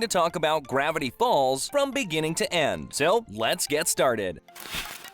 to talk about Gravity Falls from beginning to end, so let's get started.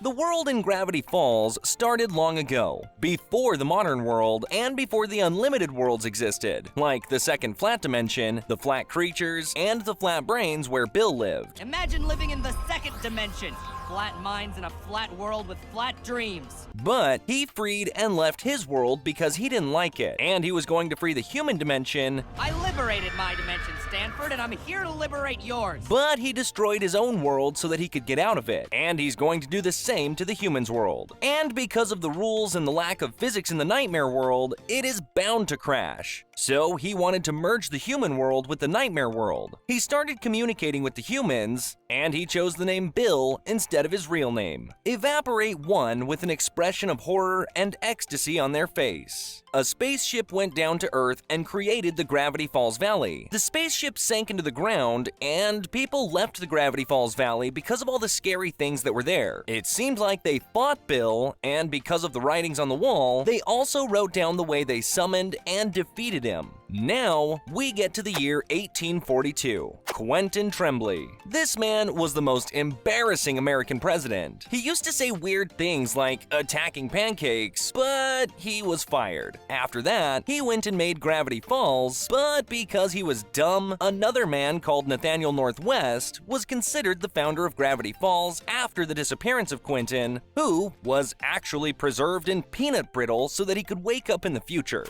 The world in Gravity Falls started long ago, before the modern world and before the unlimited worlds existed, like the second flat dimension, the flat creatures, and the flat brains where Bill lived. Imagine living in the second dimension. Flat minds in a flat world with flat dreams. But he freed and left his world because he didn't like it, and he was going to free the human dimension. I liberated my dimension, Stanford, and I'm here to liberate yours. But he destroyed his own world so that he could get out of it, and he's going to do the same to the humans' world. And because of the rules and the lack of physics in the nightmare world, it is bound to crash. So he wanted to merge the human world with the nightmare world. He started communicating with the humans, and he chose the name Bill instead of his real name. Evaporate 1 with an expression of horror and ecstasy on their face. A spaceship went down to Earth and created the Gravity Falls Valley. The spaceship sank into the ground, and people left the Gravity Falls Valley because of all the scary things that were there. It seemed like they fought Bill, and because of the writings on the wall, they also wrote down the way they summoned and defeated him. Now, we get to the year 1842. Quentin Tremblay. This man was the most embarrassing American president. He used to say weird things like attacking pancakes, but he was fired. After that, he went and made Gravity Falls, but because he was dumb, another man called Nathaniel Northwest was considered the founder of Gravity Falls after the disappearance of Quentin, who was actually preserved in peanut brittle so that he could wake up in the future.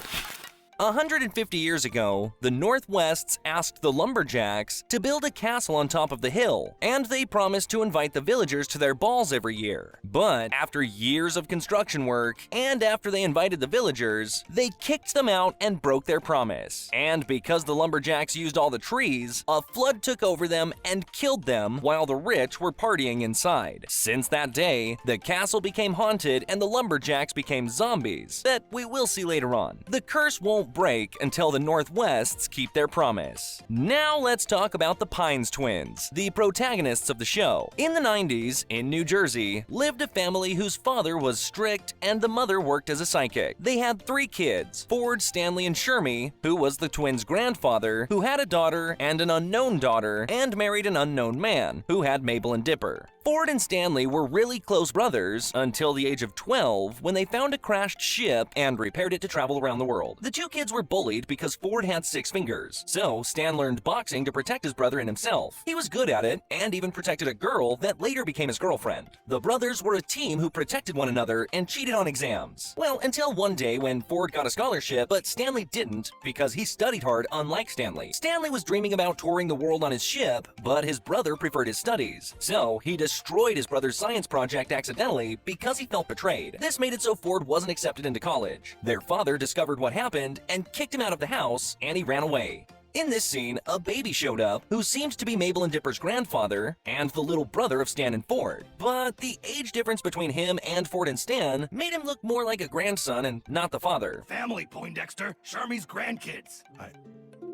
150 years ago, the Northwests asked the Lumberjacks to build a castle on top of the hill, and they promised to invite the villagers to their balls every year. But after years of construction work, and after they invited the villagers, they kicked them out and broke their promise. And because the Lumberjacks used all the trees, a flood took over them and killed them while the rich were partying inside. Since that day, the castle became haunted and the Lumberjacks became zombies that we will see later on. The curse won't break until the Northwests keep their promise. Now let's talk about the Pines twins, the protagonists of the show. In the 90s, in New Jersey, lived a family whose father was strict and the mother worked as a psychic. They had 3 kids, Ford, Stanley, and Shermie, who was the twins' grandfather, who had a daughter and an unknown daughter, and married an unknown man, who had Mabel and Dipper. Ford and Stanley were really close brothers until the age of 12 when they found a crashed ship and repaired it to travel around the world. The 2 kids were bullied because Ford had 6 fingers, so Stan learned boxing to protect his brother and himself. He was good at it and even protected a girl that later became his girlfriend. The brothers were a team who protected one another and cheated on exams. Well, until one day when Ford got a scholarship, but Stanley didn't because he studied hard unlike Stanley. Stanley was dreaming about touring the world on his ship, but his brother preferred his studies, so he destroyed his brother's science project accidentally because he felt betrayed. This made it so Ford wasn't accepted into college. Their father discovered what happened and kicked him out of the house, and he ran away. In this scene, a baby showed up who seemed to be Mabel and Dipper's grandfather and the little brother of Stan and Ford. But the age difference between him and Ford and Stan made him look more like a grandson and not the father. Family, Poindexter. Shermie's grandkids.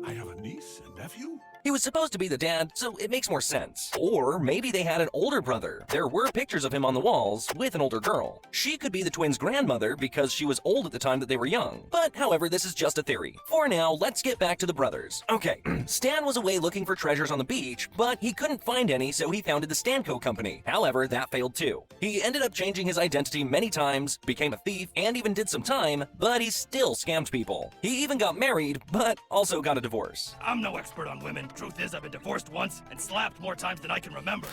I have a niece and nephew? He was supposed to be the dad, so it makes more sense. Or maybe they had an older brother. There were pictures of him on the walls with an older girl. She could be the twins' grandmother because she was old at the time that they were young. But however, this is just a theory. For now, let's get back to the brothers. Okay, Stan was away looking for treasures on the beach, but he couldn't find any, so he founded the Stanco Company. However, that failed too. He ended up changing his identity many times, became a thief, and even did some time, but he still scammed people. He even got married, but also got a divorce. I'm no expert on women. Truth is, I've been divorced once and slapped more times than I can remember.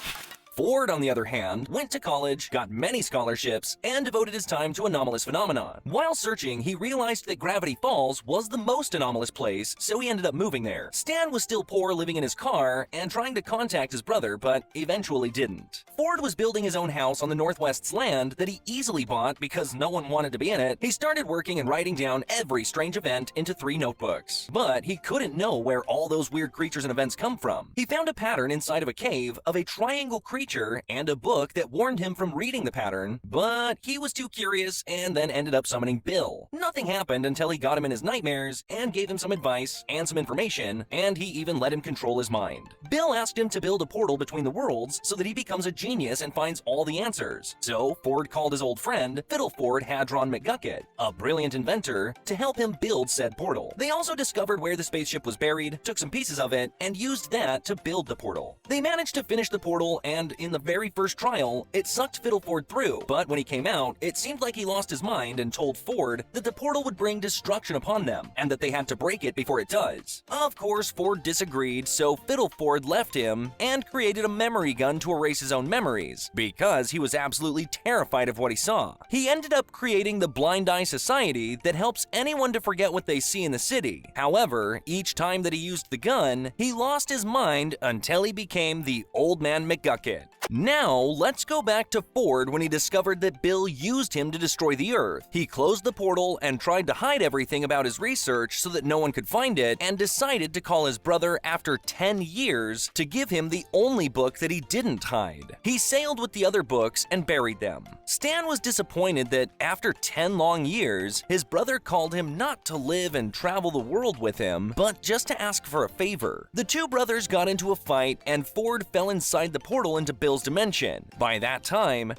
Ford, on the other hand, went to college, got many scholarships, and devoted his time to anomalous phenomena. While searching, he realized that Gravity Falls was the most anomalous place, so he ended up moving there. Stan was still poor, living in his car, and trying to contact his brother, but eventually didn't. Ford was building his own house on the Northwest's land that he easily bought because no one wanted to be in it. He started working and writing down every strange event into 3 notebooks. But he couldn't know where all those weird creatures and events come from. He found a pattern inside of a cave of a triangle creature creature and a book that warned him from reading the pattern, but he was too curious and then ended up summoning Bill. Nothing happened until he got him in his nightmares and gave him some advice and some information, and he even let him control his mind. Bill asked him to build a portal between the worlds so that he becomes a genius and finds all the answers. So Ford called his old friend, Fiddleford Hadron McGucket, a brilliant inventor, to help him build said portal. They also discovered where the spaceship was buried, took some pieces of it, and used that to build the portal. They managed to finish the portal, and in the very first trial, it sucked Fiddleford through, but when he came out, it seemed like he lost his mind and told Ford that the portal would bring destruction upon them, and that they had to break it before it does. Of course, Ford disagreed, so Fiddleford left him and created a memory gun to erase his own memories, because he was absolutely terrified of what he saw. He ended up creating the Blind Eye Society that helps anyone to forget what they see in the city. However, each time that he used the gun, he lost his mind until he became the Old Man McGucket. Now, let's go back to Ford when he discovered that Bill used him to destroy the Earth. He closed the portal and tried to hide everything about his research so that no one could find it, and decided to call his brother after 10 years to give him the only book that he didn't hide. He sailed with the other books and buried them. Stan was disappointed that after 10 long years, his brother called him not to live and travel the world with him, but just to ask for a favor. The two brothers got into a fight, and Ford fell inside the portal into Bill's dimension. By that time,